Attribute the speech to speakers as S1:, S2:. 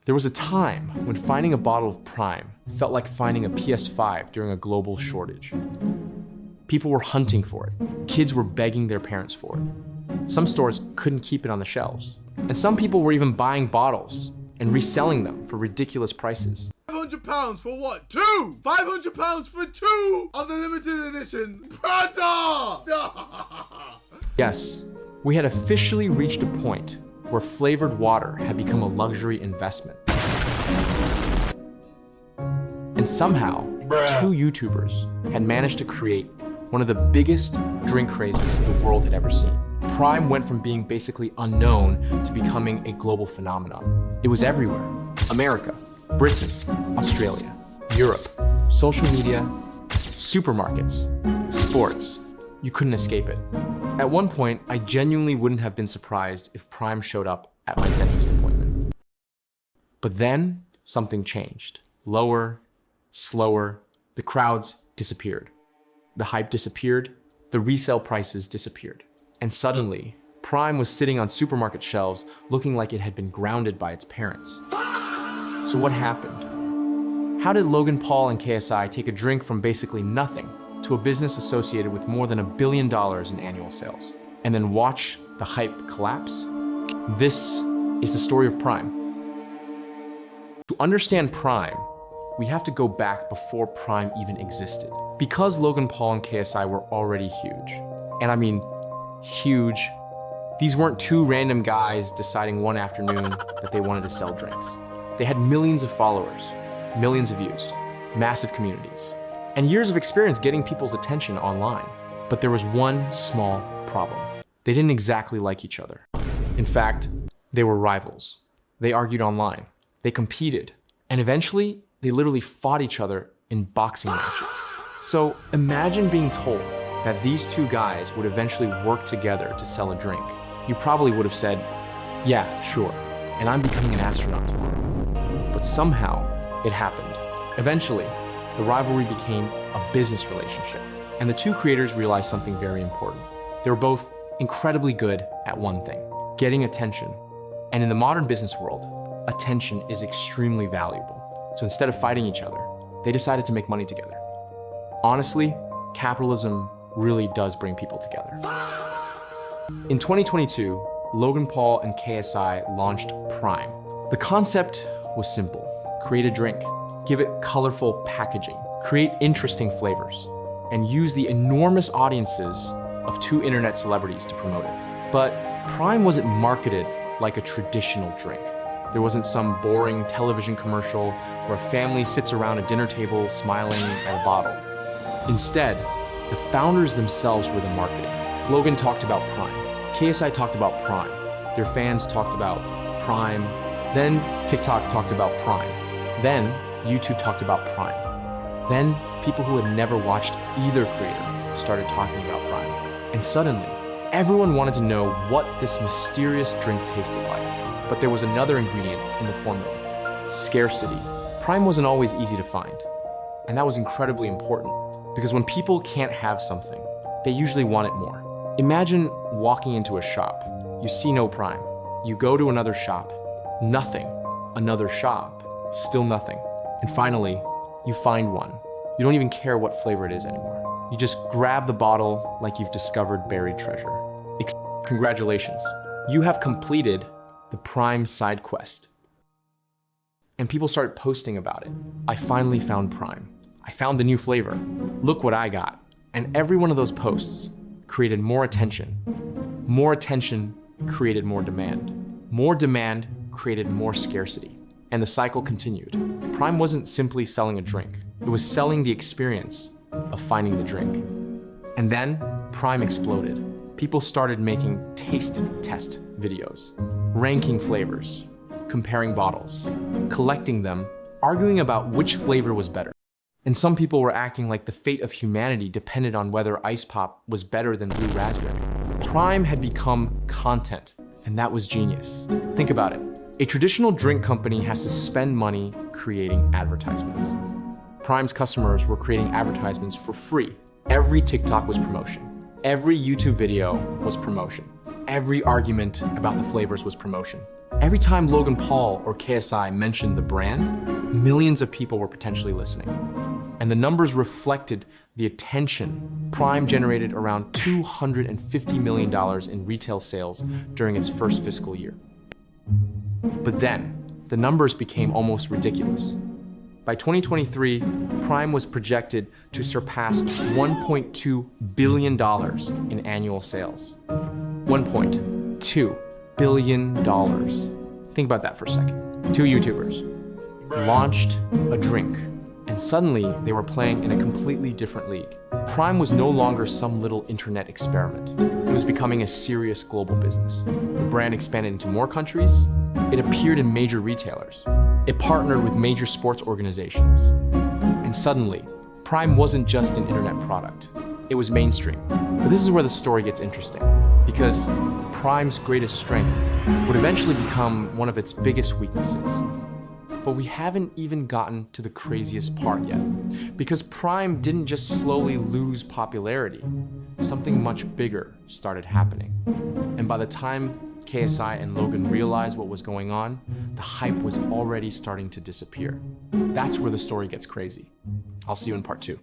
S1: There was a time when finding a bottle of Prime felt like finding a PS5 during a global shortage. People were hunting for it. Kids were begging their parents for it. Some stores couldn't keep it on the shelves. And some people were even buying bottles and reselling them for ridiculous prices.
S2: £500 for what? Two! £500 for two of the limited edition Prada!
S1: Yes, we had officially reached a point where flavored water had become a luxury investment. And somehow, two YouTubers had managed to create one of the biggest drink crazes the world had ever seen. Prime went from being basically unknown to becoming a global phenomenon. It was everywhere. America, Britain, Australia, Europe, social media, supermarkets, sports. You couldn't escape it. At one point, I genuinely wouldn't have been surprised if Prime showed up at my dentist appointment. But then, something changed. Lower, slower, the crowds disappeared. The hype disappeared, the resale prices disappeared. And suddenly, Prime was sitting on supermarket shelves looking like it had been grounded by its parents. So what happened? How did Logan Paul and KSI take a drink from basically nothing to a business associated with more than $1 billion in annual sales, and then watch the hype collapse? This is the story of Prime. To understand Prime, we have to go back before Prime even existed. Because Logan Paul and KSI were already huge, and I mean huge, these weren't two random guys deciding one afternoon that they wanted to sell drinks. They had millions of followers, millions of views, massive communities, and years of experience getting people's attention online. But there was one small problem. They didn't exactly like each other. In fact, they were rivals. They argued online, they competed, and eventually they literally fought each other in boxing matches. So imagine being told that these two guys would eventually work together to sell a drink. You probably would have said, yeah, sure, and I'm becoming an astronaut tomorrow. But somehow it happened. Eventually, the rivalry became a business relationship, and the two creators realized something very important. They were both incredibly good at one thing, getting attention. And in the modern business world, attention is extremely valuable. So instead of fighting each other, they decided to make money together. Honestly, capitalism really does bring people together. In 2022, Logan Paul and KSI launched Prime. The concept was simple. Create a drink, give it colorful packaging, create interesting flavors, and use the enormous audiences of two internet celebrities to promote it. But Prime wasn't marketed like a traditional drink. There wasn't some boring television commercial where a family sits around a dinner table smiling at a bottle. Instead, the founders themselves were the marketing. Logan talked about Prime. KSI talked about Prime. Their fans talked about Prime. Then TikTok talked about Prime. Then YouTube talked about Prime. Then people who had never watched either creator started talking about Prime. And suddenly, everyone wanted to know what this mysterious drink tasted like. But there was another ingredient in the formula: scarcity. Prime wasn't always easy to find. And that was incredibly important, because when people can't have something, they usually want it more. Imagine walking into a shop. You see no Prime. You go to another shop. Nothing. Another shop. Still nothing. And finally, you find one. You don't even care what flavor it is anymore. You just grab the bottle like you've discovered buried treasure. Congratulations. You have completed the Prime side quest. And people started posting about it. I finally found Prime. I found the new flavor. Look what I got. And every one of those posts created more attention. More attention created more demand. More demand created more scarcity. And the cycle continued. Prime wasn't simply selling a drink. It was selling the experience of finding the drink. And then Prime exploded. People started making taste test videos, ranking flavors, comparing bottles, collecting them, arguing about which flavor was better. And some people were acting like the fate of humanity depended on whether Ice Pop was better than Blue Raspberry. Prime had become content, and that was genius. Think about it. A traditional drink company has to spend money creating advertisements. Prime's customers were creating advertisements for free. Every TikTok was promotion. Every YouTube video was promotion. Every argument about the flavors was promotion. Every time Logan Paul or KSI mentioned the brand, millions of people were potentially listening. And the numbers reflected the attention. Prime generated around $250 million in retail sales during its first fiscal year. But then, the numbers became almost ridiculous. By 2023, Prime was projected to surpass $1.2 billion in annual sales. $1.2 billion. Think about that for a second. Two YouTubers launched a drink, and suddenly they were playing in a completely different league. Prime was no longer some little internet experiment. It was becoming a serious global business. The brand expanded into more countries. It appeared in major retailers. It partnered with major sports organizations. And suddenly, Prime wasn't just an internet product. It was mainstream. But this is where the story gets interesting, because Prime's greatest strength would eventually become one of its biggest weaknesses. But we haven't even gotten to the craziest part yet, because Prime didn't just slowly lose popularity. Something much bigger started happening. And by the time KSI and Logan realized what was going on, the hype was already starting to disappear. That's where the story gets crazy. I'll see you in part 2.